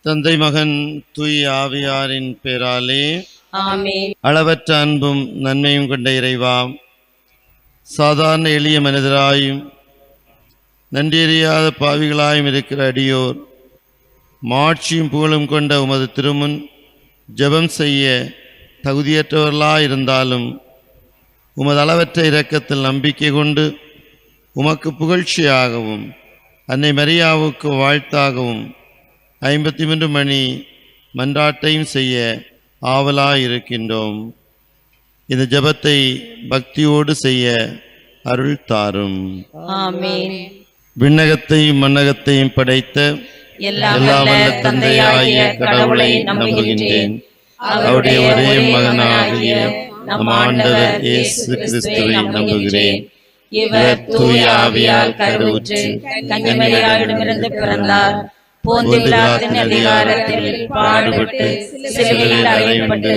தந்தை மகன் தூய் ஆவியாரின் பேராலே ஆமென். அளவற்ற அன்பும் நன்மையும் கொண்ட இறைவா, சாதாரண எளிய மனிதராயும் நன்றியறியாத பாவிகளாயும் இருக்கிற அடியோர் மாட்சியும் புகழும் கொண்ட உமது திருமுன் ஜெபம் செய்ய தகுதியற்றவர்களாயிருந்தாலும் உமது அளவற்ற இரக்கத்தில் நம்பிக்கை கொண்டு உமக்கு புகழ்ச்சியாகவும் அன்னை மரியாவுக்கு வாழ்த்தாகவும் 53 மணி மன்றாட்டையும் செய்ய ஆவலாயிருக்கின்றோம். இந்த ஜெபத்தை பக்தியோடு செய்ய அருள் தாரும். ஆமென். விண்ணகத்தையும் மண்ணகத்தையும் படைத்த எல்லாம் வல்ல தந்தையாகிய கடவுளை நம்புகின்றேன். அவருடைய ஒரே மகனாகிய நம் ஆண்டவர் இயேசு கிறிஸ்துவை நம்புகிறேன். இவர் தூய ஆவியால் கருவுற்று கன்னிமரியாளிடமிருந்து பிறந்தார். போந்திய பிலாத்தின் அதிகாரத்தில் பாடுபட்டு சிலுவையில் அறையப்பட்டு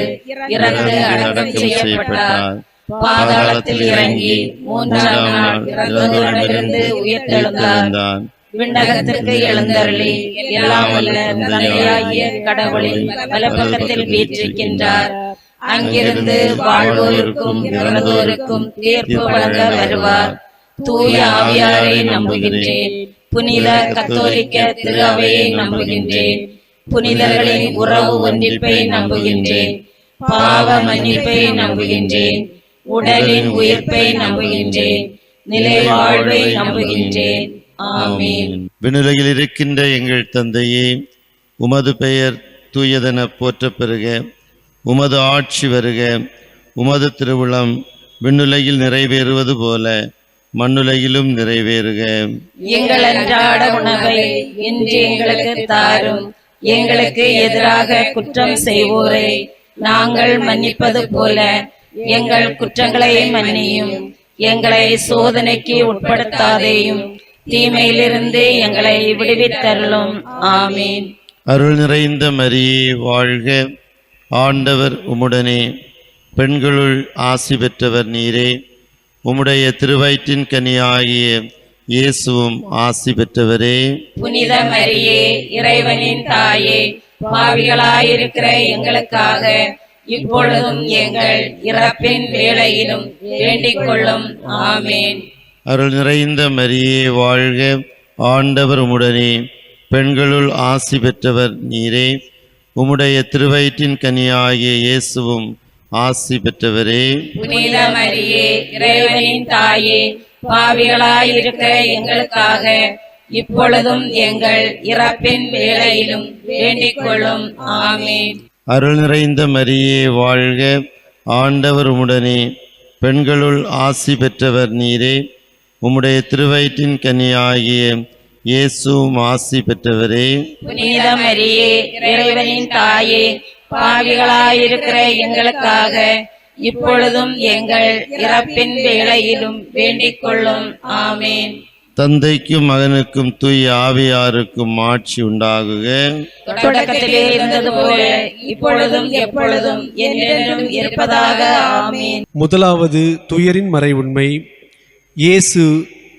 இறந்து அடக்கம் செய்யப்பட்டார். பாதாளத்தில் இறங்கி 3ஆம் நாள் இறந்தோரிடமிருந்து உயிர்த்தெழுந்தார். விண்ணகத்திற்கு எழுந்தருளி எல்லாம் வல்ல தந்தையாகிய கடவுளின் வலப்பக்கத்தில் வீற்றிருக்கின்றார். அங்கிருந்து வாழ்வோருக்கும் இறந்தோருக்கும் தீர்ப்பு வழங்க வருவார். தூய ஆவியாரை நம்புகின்றேன். புனித கத்தோலிக்க திரு அவையை நம்புகின்றேன். புனிதர்களின் உறவு ஒன்றிப்பை நம்புகின்றேன். பாவ மன்னிப்பை நம்புகின்றேன். உடலின் உயிர்ப்பை நம்புகின்றேன். நிலை வாழ்வை நம்புகின்றேன். ஆமென். விண்ணுலகில் இருக்கின்ற எங்கள் தந்தையே, உமது பெயர் தூயதென போற்றப் பெறுக. உமது ஆட்சி வருக. உமது திருவுளம் விண்ணுலகில் நிறைவேறுவது போல மண்ணுலகிலும் நிறைவேறுக. எங்கள் அன்றாட உணவை இன்று எங்களுக்கு தாரும். எங்களுக்கு எதிராக குற்றம் செய்வோரை நாங்கள் மன்னிப்பது போல எங்கள் குற்றங்களை மன்னியும். எங்களை சோதனைக்கு உட்படுத்தாதேயும், தீமையிலிருந்து எங்களை விடுவித்தருளும். ஆமீன். அருள் நிறைந்த மரியே வாழ்க. ஆண்டவர் உம்முடனே, பெண்களுள் ஆசி பெற்றவர் நீரே. உம்முடைய திருவயிற்றின் கனியாகிய இயேசுவும் ஆசி பெற்றவரே. புனித மரியே, இறைவனின் தாயே, பாவிகளாயிருக்கிற எங்களுக்காக இப்பொழுதும் எங்கள் இறப்பின் வேளையிலும் வேண்டிக் கொள்ளும். ஆமேன். அருள் நிறைந்த மரியே வாழ்க. ஆண்டவர் உம்முடனே, பெண்களுள் ஆசி பெற்றவர் நீரே. உம்முடைய திருவயிற்றின் கனியாகிய இயேசுவும் ஆசி பெற்றவரே. புனித மரியே, இறைவனின் தாயே, பாவிகளாயிருக்கிற எங்களுக்காக இப்பொழுதும் எங்கள் இறப்பின் வேளையிலும் வேண்டிக் கொள்ளும். ஆமேன். அருள் நிறைந்த மரியே வாழ்க. ஆண்டவர் உம்முடனே, பெண்களுள் ஆசி பெற்றவர் நீரே. உம்முடைய திருவயிற்றின் கனியாகிய இயேசுவும் ஆசி பெற்றவரே. புனித மரியே, இறைவனின் தாயே, பாவிகளாயிருக்கிற எங்களுக்காக இப்பொழுதும் எங்கள் இறப்பின் வேளையிலும் வேண்டிக் கொள்ளும். ஆமேன். தந்தைக்கும் மகனுக்கும் தூய ஆவியாருக்கும் ஆட்சி உண்டாகுக. தொடக்கத்திலே இருந்தது போல இப்பொழுதும் எப்பொழுதும் என்றென்றும் இருப்பதாக. ஆமேன். முதலாவது துயரின் மறை உண்மை. இயேசு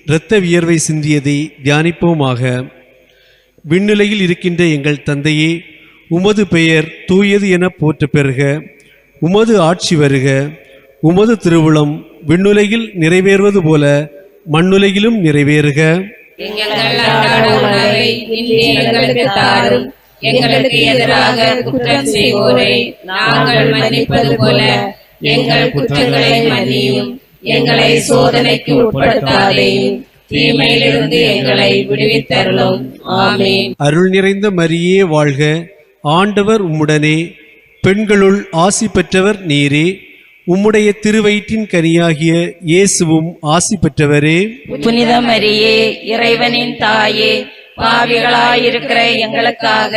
இரத்த வியர்வை சிந்தியதை தியானிப்போமாக. விண்ணுலகில் இருக்கின்ற எங்கள் தந்தையே, உமது பெயர் தூயது என போற்ற பெறுக. உமது ஆட்சி வருக. உமது திருவுளம் விண்ணுலகில் நிறைவேறுவது போல மண்ணுலகிலும் நிறைவேறுக. எங்கள் அன்றாட உணவை இன்று எங்களுக்கு தாரும். எங்களுக்கு எதிராக குற்றம் செய்வோரை நாங்கள் மன்னிப்பது போல எங்கள் குற்றங்களை மன்னியும். எங்களை சோதனைக்கு உட்படுத்தாதேயும், தீமையிலிருந்து எங்களை விடுவித்தருளும். ஆமேன். அருள் நிறைந்த மரியே வாழ்க. ஆண்டவர் உம்முடனே, பெண்களுள் ஆசி பெற்றவர் நீரே. உம்முடைய திருவயிற்றின் கனியாகிய இயேசுவும் ஆசி பெற்றவரே. புனித மரியே, இறைவனின் தாயே, பாவிகளாயிருக்கிற எங்களுக்காக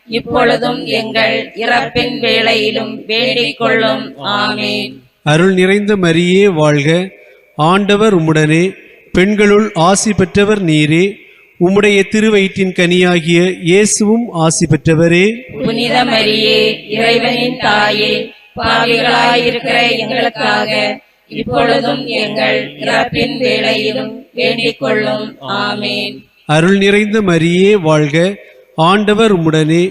இப்பொழுதும் எங்கள் இறப்பின் வேளையிலும் வேண்டிக் கொள்ளும். ஆமேன். அருள் நிறைந்த மரியே வாழ்க. ஆண்டவர் உம்முடனே, பெண்களுள் ஆசி பெற்றவர் நீரே. உம்முடைய திருவயிற்றின் கனியாகிய இயேசுவும் ஆசி பெற்றவரே. புனித மரியே, இறைவனின் தாயே, பாவிகளாயிருக்கிற எங்களுக்காக இப்பொழுதும் எங்கள் இறப்பின் வேளையிலும் வேண்டிக் கொள்ளும். ஆமேன். அருள் நிறைந்த மரியே வாழ்க. ஆண்டவர் உம்முடனே,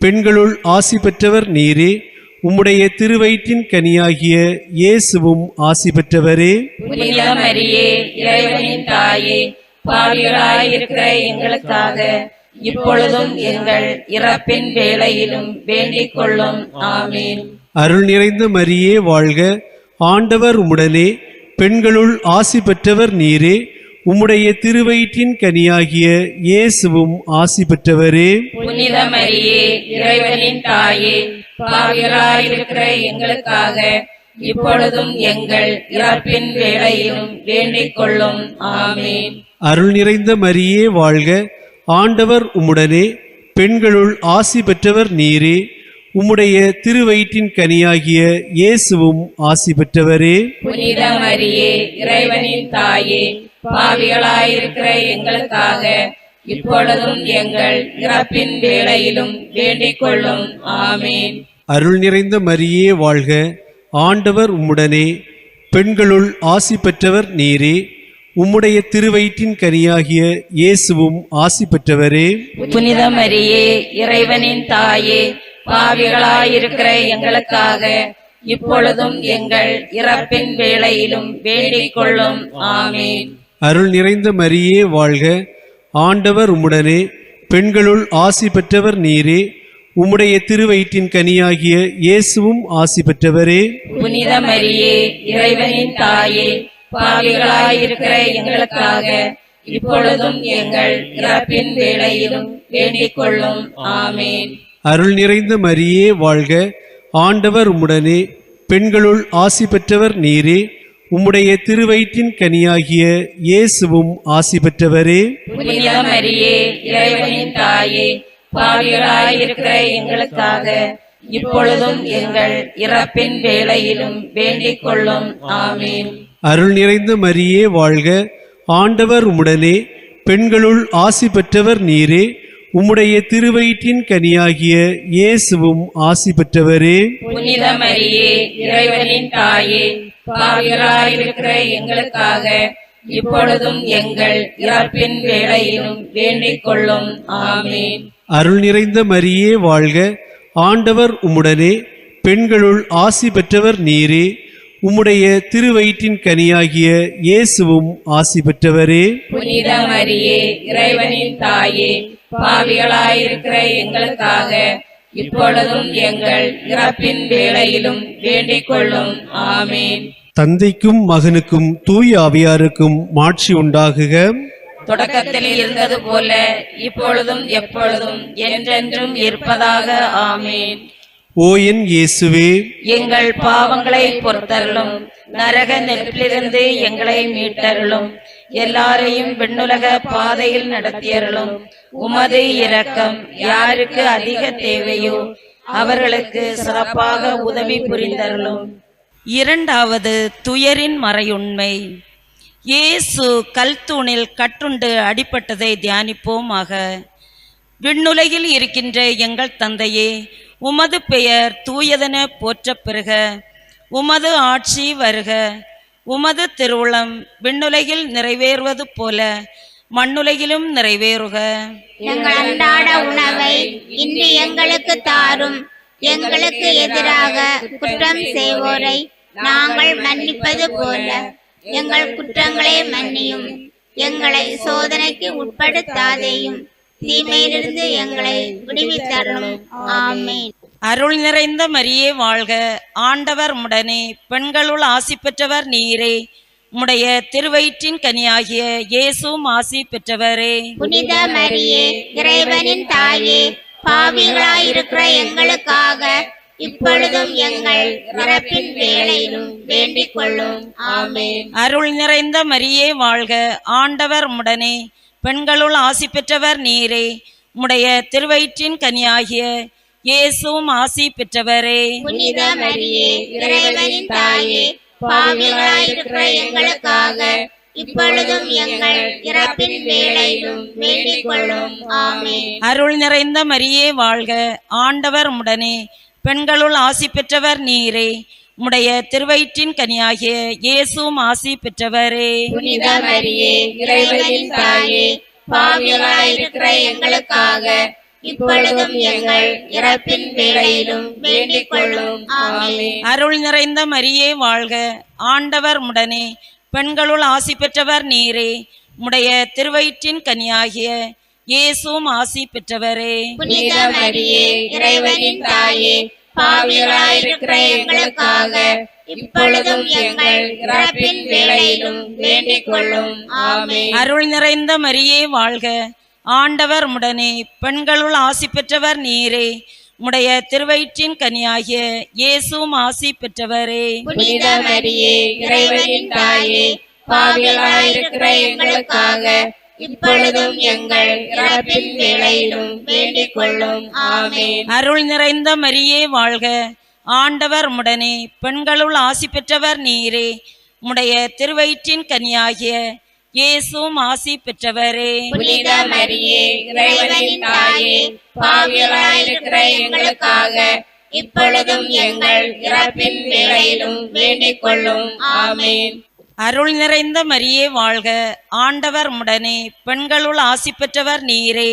பெண்களுள் ஆசி பெற்றவர் நீரே. உம்முடைய திருவயிற்றின் கனியாகிய இயேசுவும் ஆசி பெற்றவரே. புனித மரியே, இறைவனின் தாயே, பாவிகளாயிருக்கிற எங்களுக்காக இப்பொழுதும் எங்கள் இறப்பின் வேளையிலும் வேண்டிக் கொள்ளும். ஆமீன். அருள் நிறைந்த மரியே வாழ்க. ஆண்டவர் உம்முடனே. பெண்களுள் ஆசி பெற்றவர் நீரே. உம்முடைய திருவயிற்றின் கனியாகிய இயேசுவும் ஆசி பெற்றவரே. புனித மரியே, இறைவனின் தாயே, பாவிகளாயிருக்கிற எங்களுக்காக இப்பொழுதும் எங்கள் இறப்பின் வேளையிலும் வேண்டிக் கொள்ளும். ஆமீன். அருள் நிறைந்த மரியே வாழ்க. ஆண்டவர் உம்முடனே. பெண்களுள் ஆசி பெற்றவர் நீரே. உம்முடைய திருவயிற்றின் கனியாகிய இயேசுவும் ஆசி பெற்றவரே. புனித மரியே, இறைவனின் தாயே, பாவிகளாயிருக்கிற எங்களுக்காக இப்பொழுதும் எங்கள் இறப்பின் வேளையிலும் வேண்டிக் கொள்ளும். ஆமீன். அருள் நிறைந்த மரியே வாழ்க. ஆண்டவர் உம்முடனே. பெண்களுள் ஆசி பெற்றவர் நீரே. உம்முடைய திருவயிற்றின் கனியாகிய இயேசுவும் ஆசி பெற்றவரே. புனித மரியே, இறைவனின் தாயே, பாவிகளாயிருக்கிற எங்களுக்காக இப்பொழுதும் எங்கள் இறப்பின் வேளையிலும் வேண்டிக் கொள்ளும். ஆமீன். அருள் நிறைந்த மரியே வாழ்க. ஆண்டவர் உம்முடனே. பெண்களுள் ஆசி பெற்றவர் நீரே. உம்முடைய திருவயிற்றின் கனியாகிய இயேசுவும் ஆசி பெற்றவரே. புனித மரியே, இறைவனின் தாயே, பாவிகளாயிருக்கிற எங்களுக்காக இப்பொழுதும் எங்கள் இறப்பின் வேளையிலும் வேண்டிக் கொள்ளும். ஆமீன். அருள் நிறைந்த மரியே வாழ்க. ஆண்டவர் உம்முடனே. பெண்களுள் ஆசி பெற்றவர் நீரே. உம்முடைய திருவயிற்றின் கனியாகிய இயேசுவும் ஆசி பெற்றவரே. புனித மரியே, இறைவனின் தாயே, பாவிகளாயிருக்கிற எங்களுக்காக இப்பொழுதும் எங்கள் இறப்பின் வேளையிலும் வேண்டிக் கொள்ளும். ஆமீன். அருள் நிறைந்த மரியே வாழ்க. ஆண்டவர் உம்முடனே. பெண்களுள் ஆசி பெற்றவர் நீரே. உம்முடைய திருவயிற்றின் கனியாகிய இயேசுவும் ஆசி பெற்றவரே. புனித மரியே, இறைவனின் தாயே, பாவிகளாயிருக்கிற எங்களுக்காக இப்பொழுதும் எங்கள் இறப்பின் வேளையிலும் வேண்டிக் கொள்ளும். ஆமீன். அருள் நிறைந்த மரியே வாழ்க. ஆண்டவர் உம்முடனே. பெண்களுள் ஆசி பெற்றவர் நீரே. உம்முடைய திருவயிற்றின் கனியாகிய இயேசுவும் ஆசி பெற்றவரே. புனித மரியே, இறைவனின் தாயே, பாவிகளாயிருக்கிற எங்களுக்காக இப்பொழுதும் எங்கள் இறப்பின் வேளையிலும் வேண்டிக் கொள்ளும். ஆமீன். தந்தைக்கும் மகனுக்கும் தூய ஆவியாருக்கும் மாட்சி உண்டாகுக. தொடக்கத்தில் இருந்தது போல இப்பொழுதும் எப்பொழுதும் என்றென்றும் இருப்பதாக. ஆமீன். ஓ என் இயேசுவே, எங்கள் பாவங்களை பொறுத்தருளும். நரக நெருப்பிலிருந்து எங்களை மீட்டருளும். எல்லாரையும் விண்ணுலக பாதையில் நடத்தியருளும். உமது இரக்கம் யாருக்கு அதிக தேவையோ அவர்களுக்கு சிறப்பாக உதவி புரிந்தருளும். இரண்டாவது துயரின் மறையுண்மை. இயேசு கல்தூணில் கட்டுண்டு அடிபட்டதை தியானிப்போமாக. விண்ணுலகில் இருக்கின்ற எங்கள் தந்தையே, உமது பெயர் தூயதென போற்றப் பெறுக. உமது ஆட்சி வருக. உமது திருவுளம் விண்ணுலகில் நிறைவேறுவது போல மண்ணுலகிலும் நிறைவேறுக. எங்கள் அன்றாட உணவை இன்று எங்களுக்கு தாரும். எங்களுக்கு எதிராக குற்றம் செய்வோரை நாங்கள் மன்னிப்பது போல எங்கள் குற்றங்களை மன்னியும். எங்களை சோதனைக்கு உட்படுத்தாதேயும், தீமையிலிருந்து எங்களை விடுவித்தரும். ஆமென். அருள் நிறைந்த மரியே வாழ்க. ஆண்டவர் உம்முடனே. பெண்களுள் ஆசி பெற்றவர் நீரே. உம்முடைய திருவயிற்றின் கனியாகிய இயேசுவும் ஆசி பெற்றவரே. புனித மரியே, இறைவனின் தாயே, பாவிகளாயிருக்கிற எங்களுக்காக இப்பொழுதும் எங்கள் இறப்பின் வேளையிலும் வேண்டிக் கொள்ளும். ஆமென். அருள் நிறைந்த மரியே வாழ்க. ஆண்டவர் உம்முடனே. பெண்களுள் ஆசி பெற்றவர் நீரே. உம்முடைய திருவயிற்றின் கனியாகிய இயேசுவும் ஆசி பெற்றவரே. புனித மரியே, இறைவனின் தாயே, பாவிகளாயிருக்கிற எங்களுக்காக இப்பொழுதும் எங்கள் இறப்பின் வேளையிலும் வேண்டிக் கொள்ளும். ஆமென். அருள் நிறைந்த மரியே வாழ்க. ஆண்டவர் உம்முடனே. பெண்களுள் ஆசி பெற்றவர் நீரே. உம்முடைய திருவயிற்றின் கனியாகிய இயேசுவும் ஆசி பெற்றவரே. புனித மரியே, இறைவனின் தாயே, பாவிகளாயிருக்கிற எங்களுக்காக இப்பொழுதும் எங்கள் இறப்பின் வேளையிலும் வேண்டிக் கொள்ளும். ஆமென். அருள் நிறைந்த மரியே வாழ்க, ஆண்டவர் உடனே, பெண்களுள் ஆசி பெற்றவர் நீரே. உம்முடைய திருவயிற்றின் கனியாகிய இயேசுவும் ஆசி பெற்றவரே. புனித மரியே, இறைவனின் தாயே, பாவிகளாயிருக்கிற எங்களுக்காக இப்பொழுதும் எங்கள் இறப்பின் வேளையிலும் வேண்டிக் கொள்ளும். ஆமென். அருள் நிறைந்த மரியே வாழ்க, ஆண்டவர் உடனே, பெண்களுள் ஆசி பெற்றவர் நீரே. உம்முடைய திருவயிற்றின் கனியாகிய இயேசுவும் ஆசி பெற்றவரே. புனித மரியே, இறைவனின் தாயே, பாவிகளாயிருக்கிற எங்களுக்காக இப்பொழுதும் எங்கள் இறப்பின் வேளையிலும் வேண்டிக் கொள்ளும். ஆமென். அருள் நிறைந்த மரியே வாழ்க, ஆண்டவர் உடனே, பெண்களுள் ஆசி பெற்றவர் நீரே. உம்முடைய திருவயிற்றின் கனியாகிய இயேசுவும் ஆசி பெற்றவரே. புனித மரியே, இறைவனின் தாயே, பாவிகளாயிருக்கிற எங்களுக்காக இப்பொழுதும் எங்கள் இறப்பின் வேளையிலும் வேண்டிக் கொள்ளும். ஆமென். அருள் நிறைந்த மரியே வாழ்க, ஆண்டவர் உடனே, பெண்களுள் ஆசி பெற்றவர் நீரே.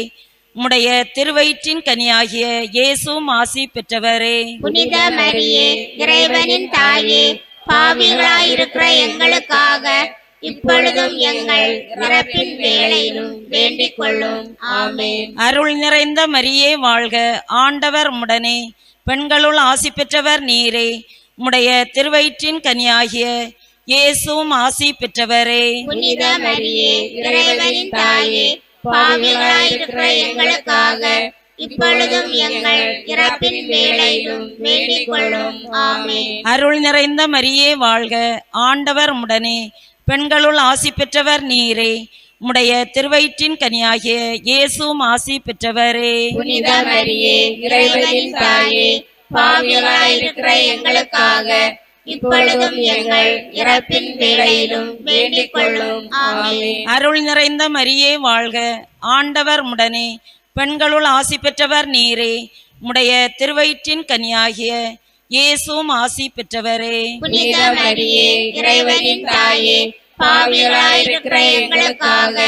உம்முடைய திருவயிற்றின் கனியாகிய இயேசுவும் ஆசி பெற்றவரே. புனித மரியே, இறைவனின் தாயே, பாவிகளாயிருக்கிற எங்களுக்காக இப்பொழுதும் எங்கள் இறப்பின் வேளையிலும் வேண்டிக் கொள்ளும். ஆமென். அருள் நிறைந்த மரியே வாழ்க, ஆண்டவர் உடனே, பெண்களுள் ஆசி பெற்றவர் நீரே. உம்முடைய திருவயிற்றின் கனியாகிய இயேசுவும் ஆசி பெற்றவரே. புனித மரியே, இறைவனின் தாயே, பாவிகளாயிருக்கிற எங்களுக்காக இப்பொழுதும் எங்கள் இறப்பின் வேளையிலும் வேண்டிக் கொள்ளும். ஆமென். அருள் நிறைந்த மரியே வாழ்க, ஆண்டவர் உடனே, பெண்களுள் ஆசி பெற்றவர் நீரே. உம்முடைய திருவயிற்றின் கனியாகிய இயேசுவும் ஆசி பெற்றவரே. புனித மரியே, இறைவனின் தாயே, பாவிகளாயிருக்கிற எங்களுக்காக இப்பொழுதும் எங்கள் இறப்பின் வேளையிலும் வேண்டிக் கொள்ளும். ஆமென். அருள் நிறைந்த மரியே வாழ்க, ஆண்டவர் உடனே, பெண்களுள் ஆசி பெற்றவர் நீரே. உம்முடைய திருவயிற்றின் கனியாகிய இயேசுவும் ஆசி பெற்றவரே. புனித மரியே, இறைவனின் தாயே, பாவிகளாயிருக்கிற எங்களுக்காக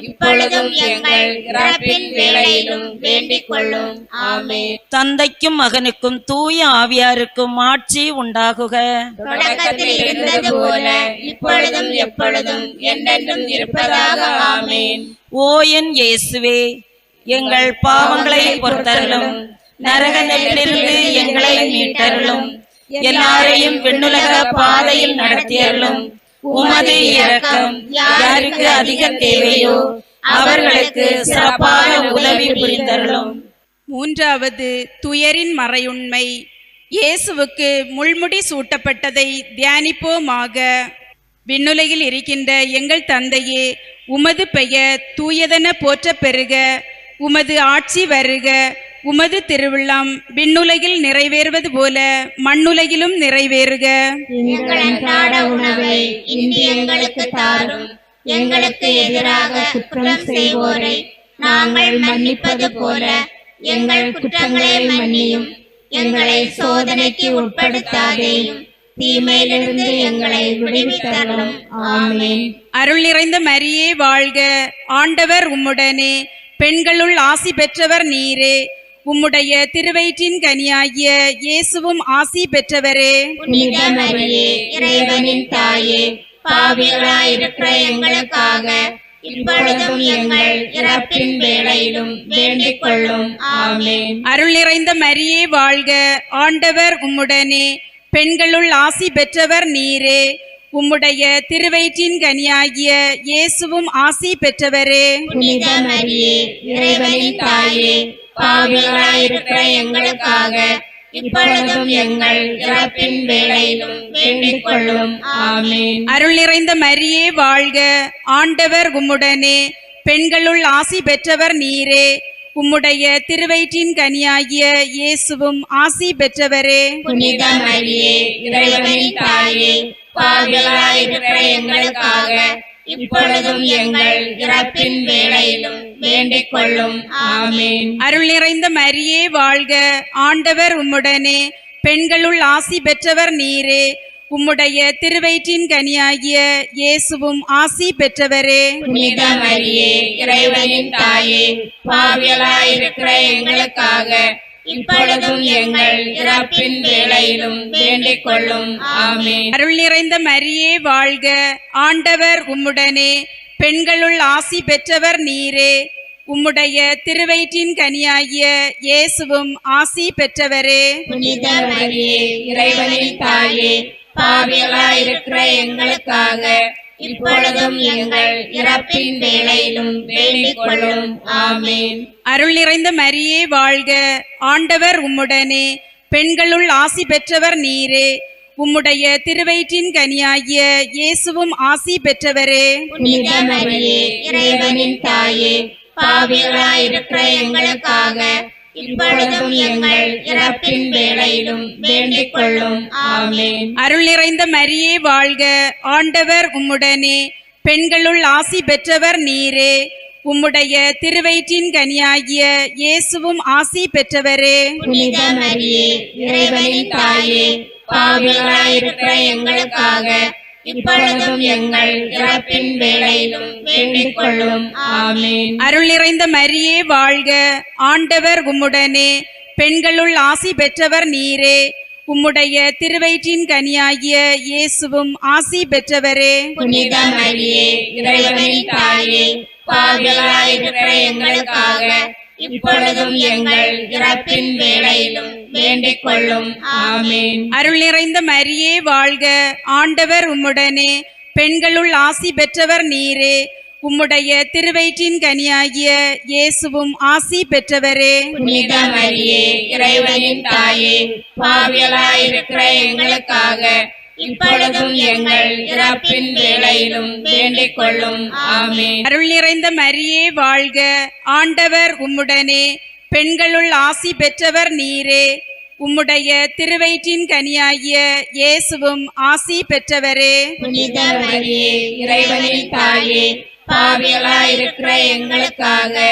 இப்பொழுதும் எங்கள் இறப்பின் வேளையிலும் வேண்டிக் கொள்ளும். ஆமென். தந்தைக்கும் மகனுக்கும் தூய ஆவியாருக்கும் ஆட்சி உண்டாகுக. தொடக்கத்தில் இருந்தது போல இப்பொழுதும் எப்பொழுதும் என்றென்றும் இருப்பதாக. ஆமென். ஓ என் இயேசுவே, எங்கள் பாவங்களை பொறுத்தருளும், நரக நெருப்பிலிருந்து எங்களை மீட்டருளும், எல்லாரையும் விண்ணுலக பாதையில் நடத்தியருளும். உமது இரக்கம் யாருக்கு அதிக தேவையோ அவர்களுக்கு சிறப்பாக உதவி புரிந்தருளும். மூன்றாவது துயரின் மறையுண்மை. இயேசுவுக்கு முள்முடி சூட்டப்பட்டதை தியானிப்போமாக. விண்ணுலகில் இருக்கின்ற எங்கள் தந்தையே, உமது பெயர் தூயதென போற்றப் பெறுக. உமது ஆட்சி வருக. உமது திருவிழம் விண்ணுலகில் நிறைவேறுவது போல மண்ணுலகிலும் நிறைவேறுக. எங்கள் அன்றாட உணவை இன்று எங்களுக்கு தாரும். எங்களுக்கு எதிராக குற்றம் செய்வோரை நாங்கள் மன்னிப்பது போல எங்கள் குற்றங்களை மன்னியும். எங்களை சோதனைக்கு உட்படுத்தாதேயும், தீமையிலிருந்து எங்களை விடுவித்தருளும். ஆமென். அருள் நிறைந்த மரியே வாழ்க, ஆண்டவர் உம்முடனே, பெண்களுள் ஆசி பெற்றவர் நீரே. உம்முடைய திருவயிற்றின் கனியாகிய இயேசுவும் ஆசி பெற்றவரே. புனித மரியே, இறைவனின் தாயே, பாவிகளாயிருக்கிற எங்களுக்காக இப்பொழுதும் எங்கள் இறப்பின் வேளையிலும் வேண்டிக் கொள்ளும். ஆமென். அருள் நிறைந்த மரியே வாழ்க, ஆண்டவர் உம்முடனே, பெண்களுள் ஆசி பெற்றவர் நீரே. உம்முடைய திருவயிற்றின் கனியாகிய இயேசுவும் ஆசி பெற்றவரே. புனித மரியே, இறைவனின் தாயே, பாவிகளாயிருக்கிற எங்களுக்காக இப்பொழுதும் எங்கள் இறப்பின் வேளையிலும் வேண்டிக் கொள்ளும். ஆமென். அருள் நிறைந்த மரியே வாழ்க, ஆண்டவர் உம்முடனே, பெண்களுள் ஆசி பெற்றவர் நீரே. உம்முடைய திருவயிற்றின் கனியாகிய இயேசுவும் ஆசி பெற்றவரே. புனித மரியே, இறைவனின் தாயே, பாவிகளாயிருக்கிற எங்களுக்காக இப்பொழுதும் எங்கள் இறப்பின் வேளையிலும் வேண்டிக் கொள்ளும். ஆமென். அருள் நிறைந்த மரியே வாழ்க, ஆண்டவர் உம்முடனே, பெண்களுள் ஆசி பெற்றவர் நீரே. உம்முடைய திருவயிற்றின் கனியாகிய இயேசுவும் ஆசி பெற்றவரே. புனித மரியே, இறைவனின் தாயே, பாவிகளாயிருக்கிற எங்களுக்காக இப்பொழுதும் எங்கள் இறப்பின் வேளையிலும் வேண்டிக் கொள்ளும். ஆமென். அருள் நிறைந்த மரியே வாழ்க, ஆண்டவர் உம்முடனே, பெண்களுள் ஆசி பெற்றவர் நீரே. உம்முடைய திருவயிற்றின் கனியாகிய இயேசுவும் ஆசி பெற்றவரே. புனித மரியே, இறைவனின் தாயே, பாவிகளாயிருக்கிற எங்களுக்காக இப்பொழுதும் எங்கள் இறப்பின் வேளையிலும் வேண்டிக் கொள்ளும். ஆமென். அருள் நிறைந்த மரியே வாழ்க, ஆண்டவர் உம்முடனே, பெண்களுள் ஆசி பெற்றவர் நீரே. உம்முடைய திருவயிற்றின் கனியாகிய இயேசுவும் ஆசி பெற்றவரே. புனித மரியே, இறைவனின் தாயே, பாவிகளாயிருக்கிற எங்களுக்காக இப்பொழுதும் எங்கள் இறப்பின் வேளையிலும் வேண்டிக் கொள்ளும். ஆமென். அருள் நிறைந்த மரியே வாழ்க, ஆண்டவர் உம்முடனே, பெண்களுள் ஆசி பெற்றவர் நீரே. உம்முடைய திருவயிற்றின் கனியாகிய இயேசுவும் ஆசி பெற்றவரே. புனித மரியே, இறைவனின் தாயே, பாவிகளாயிருக்கிற எங்களுக்காக இப்பொழுதும் எங்கள் இறப்பின் வேளையிலும் வேண்டிக் கொள்ளும். ஆமென். அருள் நிறைந்த மரியே வாழ்க, ஆண்டவர் உம்முடனே, பெண்களுள் ஆசி பெற்றவர் நீரே. உம்முடைய திருவயிற்றின் கனியாகிய இயேசுவும் ஆசி பெற்றவரே. புனித மரியே, இறைவனின் தாயே, பாவிகளாயிருக்கிற எங்களுக்காக இப்பொழுதும் எங்கள் இறப்பின் வேளையிலும் வேண்டிக் கொள்ளும். ஆமென். அருள் நிறைந்த மரியே வாழ்க, ஆண்டவர் உம்முடனே, பெண்களுள் ஆசி பெற்றவர் நீரே. உம்முடைய திருவயிற்றின் கனியாகிய இயேசுவும் ஆசி பெற்றவரே. புனித மரியே, இறைவனின் தாயே, பாவிகளாயிருக்கிற எங்களுக்காக இப்பொழுதும் எங்கள் இறப்பின் வேளையிலும் வேண்டிக் கொள்ளும். ஆமென். அருள் நிறைந்த மரியே வாழ்க, ஆண்டவர் உம்முடனே, பெண்களுள் ஆசி பெற்றவர் நீரே. உம்முடைய திருவயிற்றின் கனியாகிய இயேசுவும் ஆசி பெற்றவரே. புனித மரியே, இறைவனின் தாயே, பாவிகளாயிருக்கிற எங்களுக்காக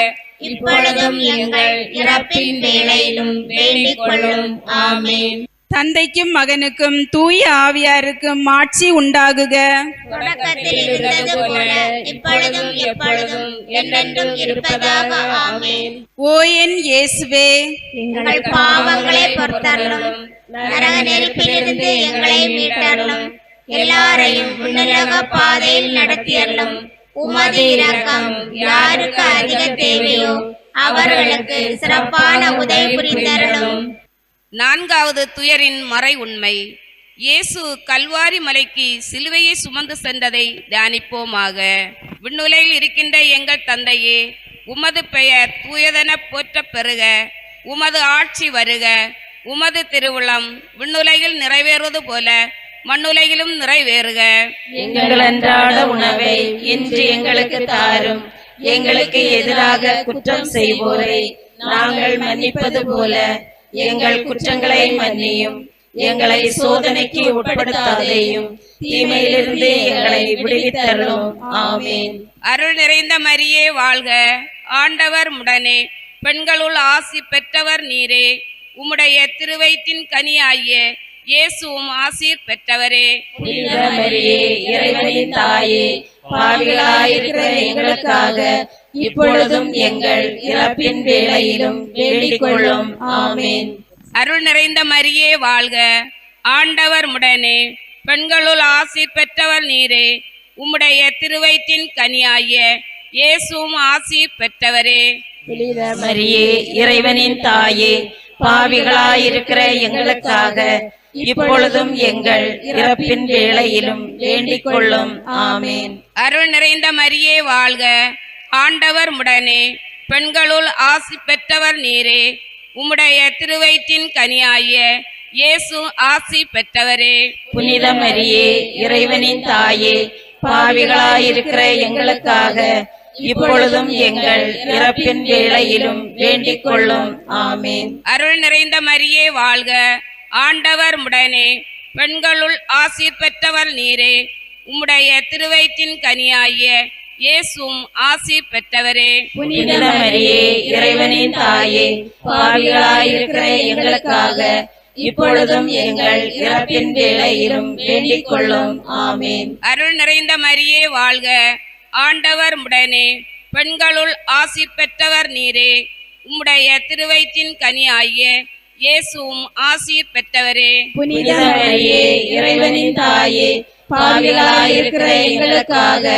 இப்பொழுதும் எங்கள் இறப்பின் வேளையிலும் வேண்டிக் கொள்ளும். ஆமென். தந்தைக்கும் மகனுக்கும் தூய ஆவியாருக்கும் ஆட்சி உண்டாகுக. தொடக்கத்தில் இருந்தது போல இப்பொழுதும் எப்பொழுதும் என்றென்றும் இருப்பதாக. ஆமென். ஓ என் இயேசுவே, எங்கள் பாவங்களை பொறுத்தருளும், நரக நெருப்பிலிருந்து எங்களை மீட்டருளும், எல்லாரையும் விண்ணுலக பாதையில் நடத்தியருளும். உமது இரக்கம் யாருக்கு அதிக தேவையோ அவர்களுக்கு சிறப்பான உதவி புரிந்தருளும். நான்காவது துயரின் மறை உண்மை. இயேசு கல்வாரி மலைக்கு சிலுவையை சுமந்து சென்றதை தியானிப்போமாக. விண்ணுலகில் இருக்கின்ற எங்கள் தந்தையே, உமது பெயர் தூயதென போற்றப் பெறுக. உமது ஆட்சி வருக. உமது திருவுளம் விண்ணுலகில் நிறைவேறுவது போல மண்ணுலகிலும் நிறைவேறுக. எங்கள் அன்றாட உணவை இன்று எங்களுக்கு தாரும். எங்களுக்கு எதிராக குற்றம் செய்வோரை நாங்கள் மன்னிப்பது போல எங்கள் குற்றங்களை மன்னியும். எங்களை சோதனைக்கு உட்படுத்தாதேயும், தீமையிலிருந்து எங்களை விடுவித்தருளும். ஆமென். அருள் நிறைந்த மரியே வாழ்க, ஆண்டவர் உடனே, பெண்களுள் ஆசி பெற்றவர் நீரே. உம்முடைய திருவயிற்றின் கனியாகிய இயேசுவும் ஆசீர் பெற்றவரே. புனித மரியே, இறைவனின் தாயே, பாவிகளாயிருக்கிற எங்களுக்காக இப்பொழுதும் எங்கள் இறப்பின் வேளையிலும் வேண்டிக் கொள்ளும். ஆமென். அருள் நிறைந்த மரியே வாழ்க, ஆண்டவர் உடனே, பெண்களுள் ஆசீர் பெற்றவர் நீரே. உம்முடைய திருவயிற்றின் கனியாகிய இயேசுவும் ஆசீர் பெற்றவரே. புனித மரியே, இறைவனின் தாயே, பாவிகளாயிருக்கிற எங்களுக்காக இப்பொழுதும் எங்கள் இறப்பின் வேளையிலும் வேண்டிக் கொள்ளும். ஆமென். அருள் நிறைந்த மரியே வாழ்க, ஆண்டவர் உடனே, பெண்களுள் ஆசி பெற்றவர் நீரே. உம்முடைய திருவயிற்றின் கனியாகிய இயேசு ஆசி பெற்றவரே. புனித மரியே, இறைவனின் தாயே, பாவிகளாயிருக்கிற எங்களுக்காக இப்பொழுதும் எங்கள் இறப்பின் வேளையிலும் வேண்டிக் கொள்ளும். ஆமென். அருள் நிறைந்த மரியே வாழ்க, ஆண்டவர் உடனே, பெண்களுள் ஆசீர் பெற்றவர் நீரே. உம்முடைய திருவயிற்றின் கனியாகிய இயேசுவும் ஆசீர் பெற்றவரே. புனித மரியே, இறைவனின் தாயே, பாவிகளாயிருக்கிற எங்களுக்காக இப்பொழுதும் எங்கள் இறப்பின் வேளையிலும் வேண்டிக் கொள்ளும். ஆமேன். அருள் நிறைந்த மரியே வாழ்க, ஆண்டவர் உடனே, பெண்களுள் ஆசி பெற்றவர் நீரே. உம்முடைய திருவயிற்றின் கனியாகிய இயேசுவும் ஆசீர் பெற்றவரே. புனித மரியே, இறைவனின் தாயே, பாவிகளாயிருக்கிற எங்களுக்காக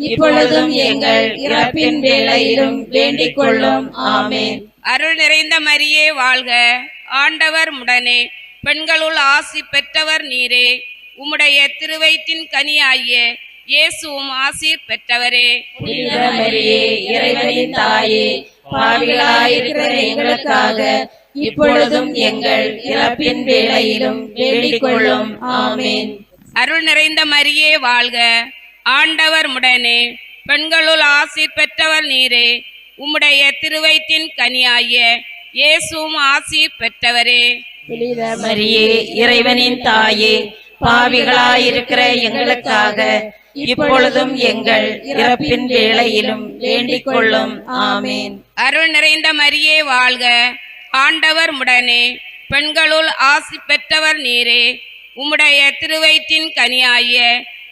இப்பொழுதும் எங்கள் இறப்பின் வேளையிலும் வேண்டிக் கொள்ளும். ஆமேன். அருள் நிறைந்த மரியே வாழ்க, ஆண்டவர் உடனே, பெண்களுள் ஆசி பெற்றவர் நீரே. உம்முடைய திருவயிற்றின் கனியாகிய இயேசுவும் ஆசீர் பெற்றவரே. புனித மரியே, இறைவனின் தாயே, பாவிகளாயிருக்கிற எங்களுக்காக இப்பொழுதும் எங்கள் இறப்பின் வேளையிலும் வேண்டிக் கொள்ளும். ஆமேன். அருள் நிறைந்த மரியே வாழ்க, ஆண்டவர் உடனே, பெண்களுள் ஆசீர் பெற்றவர் நீரே. உம்முடைய திருவயிற்றின் கனியாகிய இயேசுவும் ஆசீர் பெற்றவரே. புனித மரியே, இறைவனின் தாயே, பாவிகளாயிருக்கிற எங்களுக்காக இப்பொழுதும் எங்கள் இறப்பின் வேளையிலும் வேண்டிக் கொள்ளும். ஆமேன். அருள் நிறைந்த மரியே வாழ்க, ஆண்டவர் உடனே, பெண்களுள் ஆசி பெற்றவர் நீரே. உம்முடைய திருவயிற்றின் கனியாகிய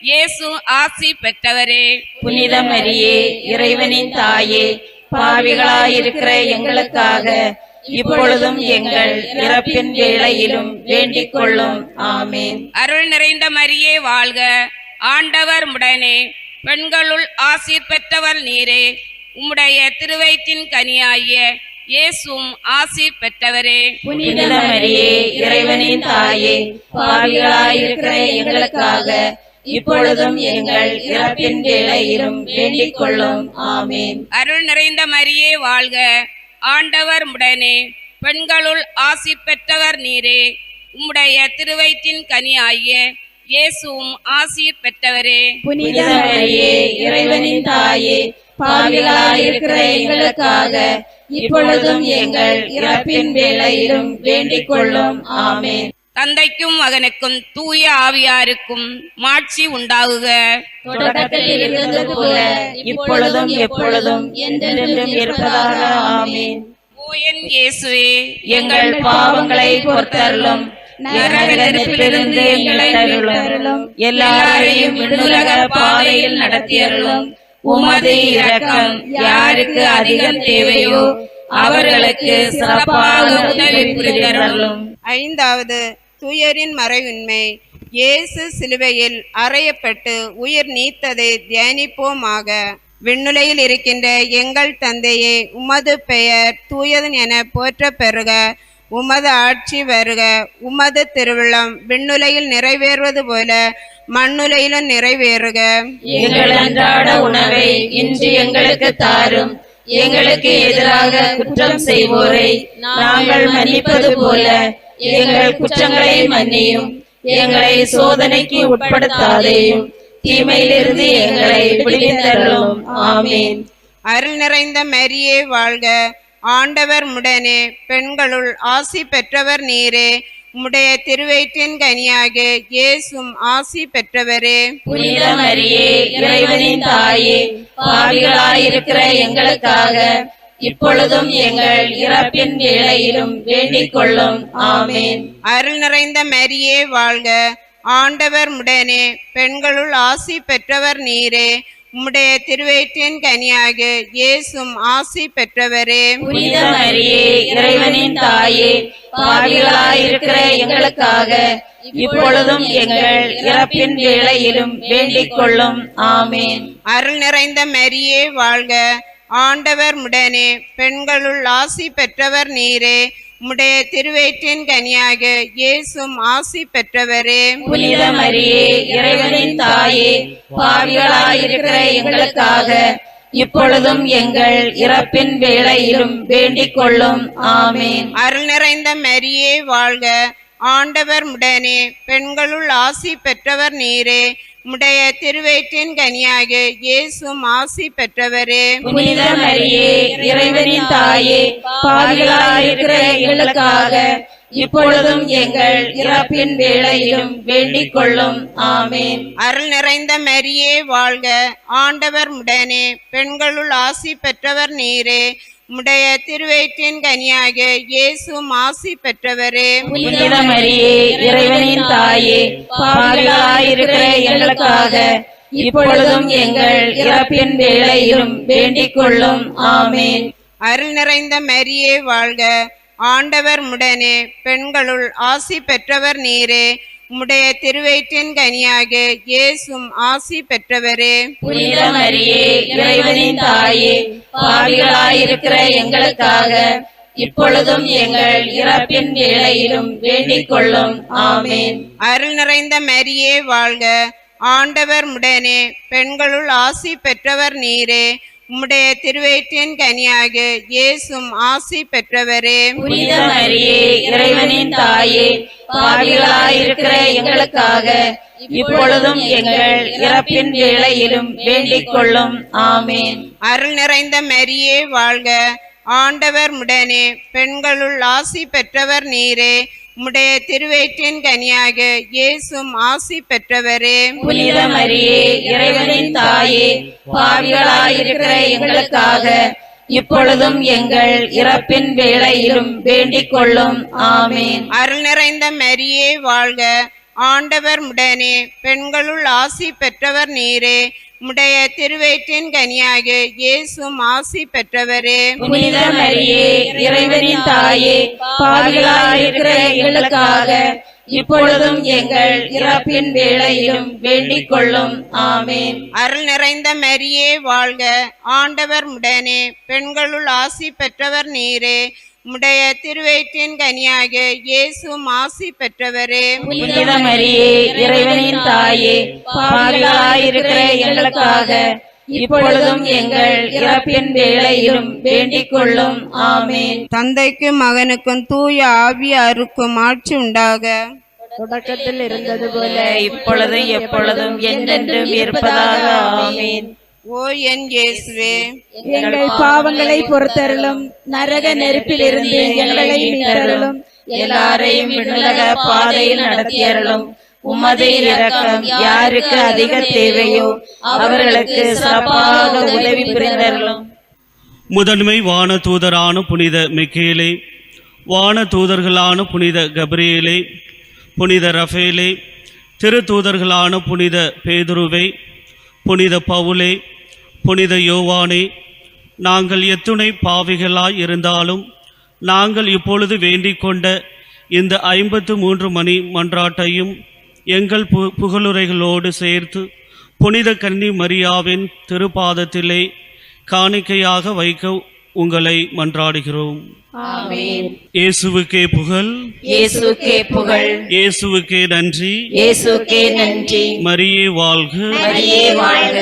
இயேசு ஆசி பெற்றவரே. புனித மரியே, இறைவனின் தாயே, பாவிகளாயிருக்கிற எங்களுக்காக இப்பொழுதும் எங்கள் இறப்பின் வேளையிலும் வேண்டிக் கொள்ளும். ஆமேன். அருள் நிறைந்த மரியே வாழ்க, ஆண்டவர் உடனே, பெண்களுள் ஆசீர் பெற்றவர் நீரே. உம்முடைய திருவயிற்றின் கனியாகிய இயேசுவும் ஆசீர் பெற்றவரே. புனித மரியே, இறைவனின் தாயே, பாவிகளாயிருக்கிற எங்களுக்காக இப்பொழுதும் எங்கள் இறப்பின் வேளையிலும் வேண்டிக் கொள்ளும். ஆமேன். அருள் நிறைந்த மரியே வாழ்க, ஆண்டவர் உடனே, பெண்களுள் ஆசி பெற்றவர் நீரே. உம்முடைய திருவயிற்றின் கனியாகிய இயேசுவும் ஆசீர் பெற்றவரே. புனித மரியே, இறைவனின் தாயே, பாவிகளாயிருக்கிற எங்களுக்காக இப்பொழுதும் எங்கள் இறப்பின் வேளையிலும் வேண்டிக் கொள்ளும். ஆமேன். தந்தைக்கும் மகனுக்கும் தூய ஆவியாருக்கும் மாட்சி உண்டாகுக. தொடக்கத்தில் இருந்தது போல இப்பொழுதும் எப்பொழுதும் என்றென்றும் இருப்பதாக. ஆமேன். ஓ என் இயேசுவே, எங்கள் பாவங்களை பொறுத்தருளும், நரக நெருப்பிலிருந்து எங்களை தருளும், எல்லாரையும் விண்ணுலக பாதையில் நடத்தியருளும். உமது இரக்கம் யாருக்கு அதிகம் தேவையோ அவர்களுக்கு சிறப்பாக உதவி புரிந்தருளும். ஐந்தாவது துயரின் மறைவின்மை. இயேசு சிலுவையில் அறையப்பட்டு உயிர் நீத்ததை தியானிப்போமாக. விண்ணுலகில் இருக்கின்ற எங்கள் தந்தையே, உமது பெயர் தூயது என போற்ற பெறுக. உமது ஆட்சி வருக. உமது திருவிழம் விண்ணுலகில் நிறைவேறுவது போல மண்ணுலகிலும் நிறைவேறுக. எங்கள் அன்றாட உணவை இன்று எங்களுக்கு தாரும். எங்களுக்கு எதிராக குற்றம் செய்வோரை நாங்கள் மன்னிப்பது போல எங்கள் குற்றங்களை மன்னியும். எங்களை சோதனைக்கு உட்படுத்தாதேயும், தீமையிலிருந்து எங்களை விடுவித்தருளும். ஆமேன். அருள் நிறைந்த மரியே வாழ்க, ஆண்டவர் உடனே, பெண்களுள் ஆசி பெற்றவர் நீரே. உம்முடைய திருவயிற்றின் கனியாக இயேசும் ஆசி பெற்றவரே. புனித மரியே, இறைவனின் தாயே, பாவிகளாயிருக்கிற எங்களுக்காக இப்பொழுதும் எங்கள் இறப்பின் வேளையிலும் வேண்டிக் கொள்ளும். ஆமேன். அருள் நிறைந்த மரியே வாழ்க, ஆண்டவர் உடனே, பெண்களுள் ஆசி பெற்றவர் நீரே. உம்முடைய திருவயிற்றின் கனியாக இயேசும் ஆசி பெற்றவரே. புனித மரியே, இறைவனின் தாயே, பாவிகளாயிருக்கிற எங்களுக்காக இப்பொழுதும் எங்கள் இறப்பின் வேளையிலும் வேண்டிக் கொள்ளும். ஆமேன். அருள் நிறைந்த மரியே வாழ்க, ஆண்டவர் உடனே, பெண்களுள் ஆசி பெற்றவர் நீரே. உம்முடைய திருவயிற்றின் கனியாக இயேசும் ஆசி பெற்றவரே. புனித மரியே, இறைவனின் தாயே, பாவிகளாயிருக்கிற எங்களுக்காக இப்பொழுதும் எங்கள் இறப்பின் வேளையிலும் வேண்டிக் கொள்ளும். ஆமேன். அருள் நிறைந்த மரியே வாழ்க, ஆண்டவர் உடனே, பெண்களுள் ஆசி பெற்றவர் நீரே. உம்முடைய திருவயிற்றின் கனியாக இயேசும் ஆசி பெற்றவரே. புனித மரியே, இறைவனின் தாயே, பாவிகளாயிருக்கிற எங்களுக்காக இப்பொழுதும் எங்கள் இறப்பின் வேளையிலும் வேண்டிக் கொள்ளும். ஆமேன். அருள் நிறைந்த மரியே வாழ்க, ஆண்டவர் உடனே, பெண்களுள் ஆசி பெற்றவர் நீரே. உம்முடைய திருவயிற்றின் கனியாகிய இயேசுவும் ஆசி பெற்றவரே. புனித மரியே இறைவனின் தாயே, பாவிகளாயிருக்கிற எங்களுக்காக இப்பொழுதும் எங்கள் இறப்பின் வேளையிலும் வேண்டிக் கொள்ளும். ஆமேன். அருள் நிறைந்த மரியே வாழ்க, ஆண்டவர் உம்முடனே, பெண்களுள் ஆசி பெற்றவர் நீரே. உம்முடைய திருவயிற்றின் கனியாகிய இயேசுவும் ஆசி பெற்றவரே. புனித மரியே இறைவனின் தாயே, பாவிகளாயிருக்கிற எங்களுக்காக இப்பொழுதும் எங்கள் இறப்பின் வேளையிலும் வேண்டிக் கொள்ளும். ஆமேன். அருள் நிறைந்த மரியே வாழ்க, ஆண்டவர் உம்முடனே, பெண்களுள் ஆசி பெற்றவர் நீரே. உம்முடைய திருவயிற்றின் கனியாகிய இயேசுவும் ஆசி பெற்றவரே. புனித மரியே இறைவனின் தாயே, பாவிகளாயிருக்கிற எங்களுக்காக இப்பொழுதும் எங்கள் இறப்பின் வேளையிலும் வேண்டிக் கொள்ளும். ஆமேன். அருள் நிறைந்த மரியே வாழ்க, ஆண்டவர் உம்முடனே, பெண்களுள் ஆசி பெற்றவர் நீரே. உம்முடைய திருவயிற்றின் கனியாகிய இயேசுவும் ஆசி பெற்றவரே. புனித மரியே இறைவனின் தாயே, பாவிகளாயிருக்கிற எங்களுக்காக இப்பொழுதும் எங்கள் இறப்பின் வேளையிலும் வேண்டிக் கொள்ளும். ஆமேன். அருள் நிறைந்த மரியே வாழ்க, ஆண்டவர் உம்முடனே, பெண்களுள் ஆசி பெற்றவர் நீரே. உம்முடைய திருவயிற்றின் கனியாகிய இயேசுவும் ஆசி பெற்றவரே. புனித மரியே இறைவனின் தாயே, பாவிகளாயிருக்கிற எங்களுக்காக இப்பொழுதும் எங்கள் இறப்பின் வேளையிலும் வேண்டிக் கொள்ளும். ஆமேன். அருள் நிறைந்த மரியே வாழ்க, ஆண்டவர் உம்முடனே, பெண்களுள் ஆசி பெற்றவர் நீரே. உம்முடைய திருவயிற்றின் கனியாகிய இயேசுவும் ஆசி பெற்றவரே. புனித மரியே இறைவனின் தாயே, பாவிகளாயிருக்கிற எங்களுக்காக இப்பொழுதும் எங்கள் இறப்பின் வேளையிலும் வேண்டிக் கொள்ளும். ஆமேன். தந்தைக்கும் மகனுக்கும் தூய ஆவியாருக்கும் ஆட்சி உண்டாக. தொடக்கத்தில் இருந்தது போல இப்பொழுதும் எப்பொழுதும் என்றென்றும் இருப்பதாக. ஆமேன். ஓ என் இயேசுவே, எங்கள் பாவங்களை பொறுத்தருளும், நரக நெருப்பிலிருந்து எங்களை மீட்டருளும், எல்லாரையும் விண்ணுலக பாதையில் நடத்தியருளும். உமது இரக்கம் யாருக்கு அதிக தேவையோ அவர்களுக்கு சிறப்பாக உதவி புரிந்தருளும். முதன்மை வான தூதரான புனித மிக்கேலே, வான தூதர்களான புனித கப்ரியேலே, புனித ரஃபேலே, திருத்தூதர்களான புனித பேதுருவே, புனித பவுலே, புனித யோவானே, நாங்கள் எத்துணை பாவிகளாய் இருந்தாலும் நாங்கள் இப்பொழுது வேண்டிக் கொண்ட இந்த 53 மணி மன்றாட்டையும் எங்கள் புகழுரைகளோடு சேர்த்து புனித கன்னி மரியாவின் திருப்பாதத்திலே காணிக்கையாக வைக்க உங்களை மன்றாடுகிறோம். ஆமென். இயேசுவுக்கே புகழ், இயேசுவுக்கே புகழ், இயேசுவுக்கே நன்றி, இயேசுவுக்கே நன்றி. மரியே வாழ்க. மரியே வாழ்க.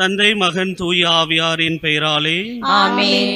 தந்தை மகன் தூய ஆவியாரின் பெயராலே ஆமென்.